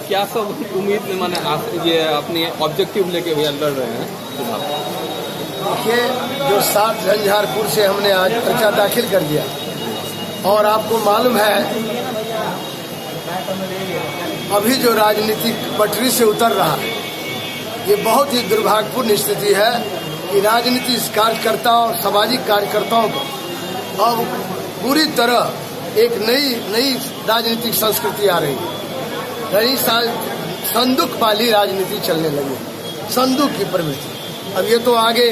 क्या सब उम्मीद में माने आप ये अपने ऑब्जेक्टिव लेके भैया लड़ रहे हैं चुनाव? देखिए, जो 7 झंझारपुर से हमने आज पर्चा दाखिल कर दिया और आपको मालूम है अभी जो राजनीतिक पटरी से उतर रहा है, ये बहुत ही दुर्भाग्यपूर्ण स्थिति है कि राजनीतिक कार्यकर्ताओं और सामाजिक कार्यकर्ताओं को अब पूरी तरह एक नई राजनीतिक संस्कृति आ रही है। नई संदूक वाली राजनीति चलने लगी, संदूक की प्रवृत्ति। अब ये तो आगे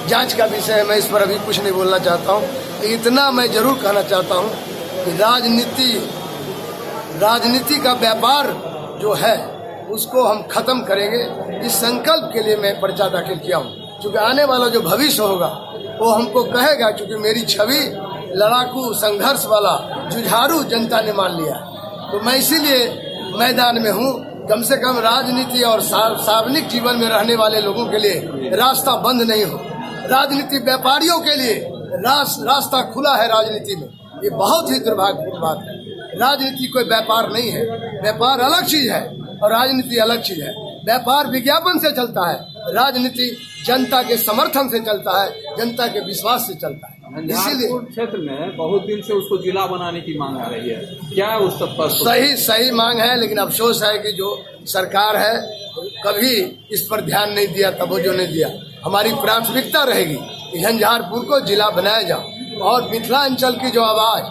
जांच का विषय है, मैं इस पर अभी कुछ नहीं बोलना चाहता हूँ। इतना मैं जरूर कहना चाहता हूँ कि राजनीति का व्यापार जो है उसको हम खत्म करेंगे। इस संकल्प के लिए मैं पर्चा दाखिल किया हूँ, क्योंकि आने वाला जो भविष्य होगा वो हमको कहेगा, क्योंकि मेरी छवि लड़ाकू संघर्ष वाला जुझारू जनता ने मान लिया। तो मैं इसीलिए मैदान में हूँ। कम से कम राजनीति और सार्वजनिक जीवन में रहने वाले लोगों के लिए रास्ता बंद नहीं हो, राजनीति व्यापारियों के लिए रास्ता खुला है राजनीति में। ये बहुत ही दुर्भाग्यपूर्ण बात है। राजनीति कोई व्यापार नहीं है, व्यापार अलग चीज है और राजनीति अलग चीज है। व्यापार विज्ञापन से चलता है, राजनीति जनता के समर्थन से चलता है, जनता के विश्वास से चलता है। इसीलिए क्षेत्र में बहुत दिन से उसको जिला बनाने की मांग आ रही है, क्या उस सब पर सही मांग है, लेकिन अफसोस है कि जो सरकार है कभी इस पर ध्यान नहीं दिया, तवज्जो नहीं दिया। हमारी प्राथमिकता रहेगी कि झंझारपुर को जिला बनाया जाए और मिथिलांचल की जो आवाज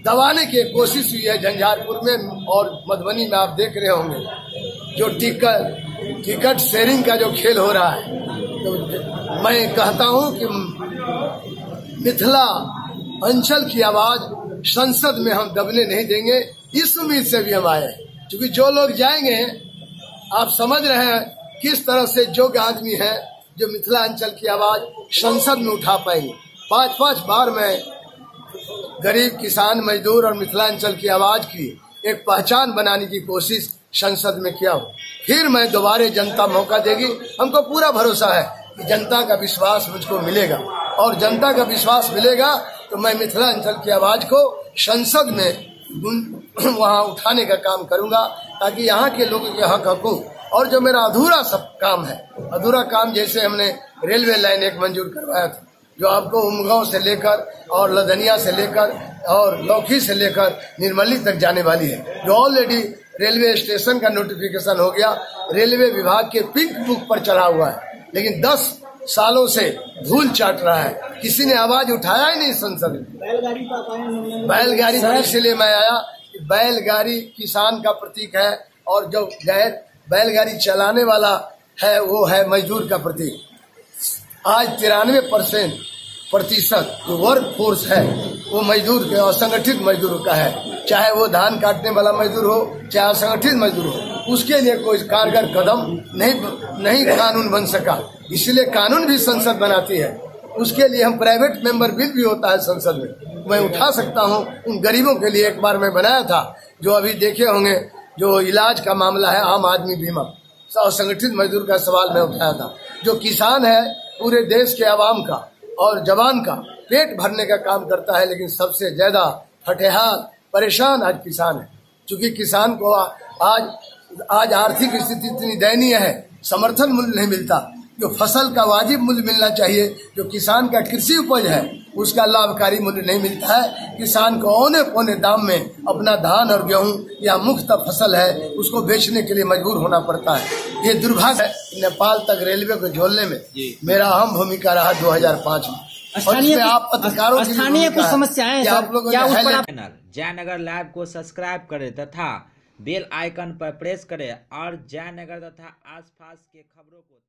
दबाने की कोशिश हुई है झंझारपुर में और मधुबनी में, आप देख रहे होंगे जो टिकट शेयरिंग का जो खेल हो रहा है। तो मैं कहता हूं कि मिथिला अंचल की आवाज संसद में हम दबने नहीं देंगे। इस उम्मीद से भी हम आए, क्योंकि जो लोग जाएंगे आप समझ रहे हैं किस तरह से योग्य आदमी है जो मिथिला अंचल की आवाज संसद में उठा पाएंगे। 5-5 बार मैं गरीब किसान मजदूर और मिथिलांचल की आवाज की एक पहचान बनाने की कोशिश संसद में किया हूँ। फिर मैं दोबारा जनता मौका देगी। हमको पूरा भरोसा है कि जनता का विश्वास मुझको मिलेगा और जनता का विश्वास मिलेगा तो मैं मिथिलांचल की आवाज को संसद में वहाँ उठाने का काम करूंगा, ताकि यहाँ के लोगों के हक हकूक और जो मेरा अधूरा सब काम है, अधूरा काम जैसे हमने रेलवे लाइन एक मंजूर करवाया था जो आपको उमगांव से लेकर और लदनिया से लेकर और लौखी से लेकर निर्मली तक जाने वाली है, जो ऑलरेडी रेलवे स्टेशन का नोटिफिकेशन हो गया, रेलवे विभाग के पिंक बुक पर चढ़ा हुआ है, लेकिन 10 सालों से धूल चाट रहा है। किसी ने आवाज उठाया ही नहीं संसद में। बैलगाड़ी पर इसलिए मैं आया, बैलगाड़ी किसान का प्रतीक है और जो गैर बैलगाड़ी चलाने वाला है वो है मजदूर का प्रतीक। आज 93% जो वर्क फोर्स है वो मजदूर के असंगठित मजदूरों का है, चाहे वो धान काटने वाला मजदूर हो चाहे असंगठित मजदूर हो। उसके लिए कोई कारगर कदम नहीं कानून बन सका, इसलिए कानून भी संसद बनाती है। उसके लिए हम प्राइवेट मेंबर बिल भी होता है संसद में, मैं उठा सकता हूँ। उन गरीबों के लिए एक बार मैं बनाया था, जो अभी देखे होंगे, जो इलाज का मामला है, आम आदमी बीमा, असंगठित मजदूर का सवाल मैं उठाया था। जो किसान है पूरे देश के आवाम का और जवान का पेट भरने का काम करता है, लेकिन सबसे ज्यादा फटेहाल परेशान आज किसान है। क्योंकि किसान को आज आर्थिक स्थिति इतनी दयनीय है, समर्थन मूल्य नहीं मिलता। जो फसल का वाजिब मूल्य मिलना चाहिए, जो किसान का कृषि उपज है उसका लाभकारी मूल्य नहीं मिलता है। किसान को औने पौने दाम में अपना धान और गेहूं या मुफ्त फसल है उसको बेचने के लिए मजबूर होना पड़ता है। ये दुर्भाग्य है। नेपाल तक रेलवे को जोड़ने में मेरा अहम भूमिका रहा 2005 में। आप पत्रकारों की स्थानीय कुछ समस्याएं आप लोगों चैनल जयनगर लाइव को सब्सक्राइब करें तथा बेल आइकन पर प्रेस करें और जयनगर तथा आसपास के खबरों को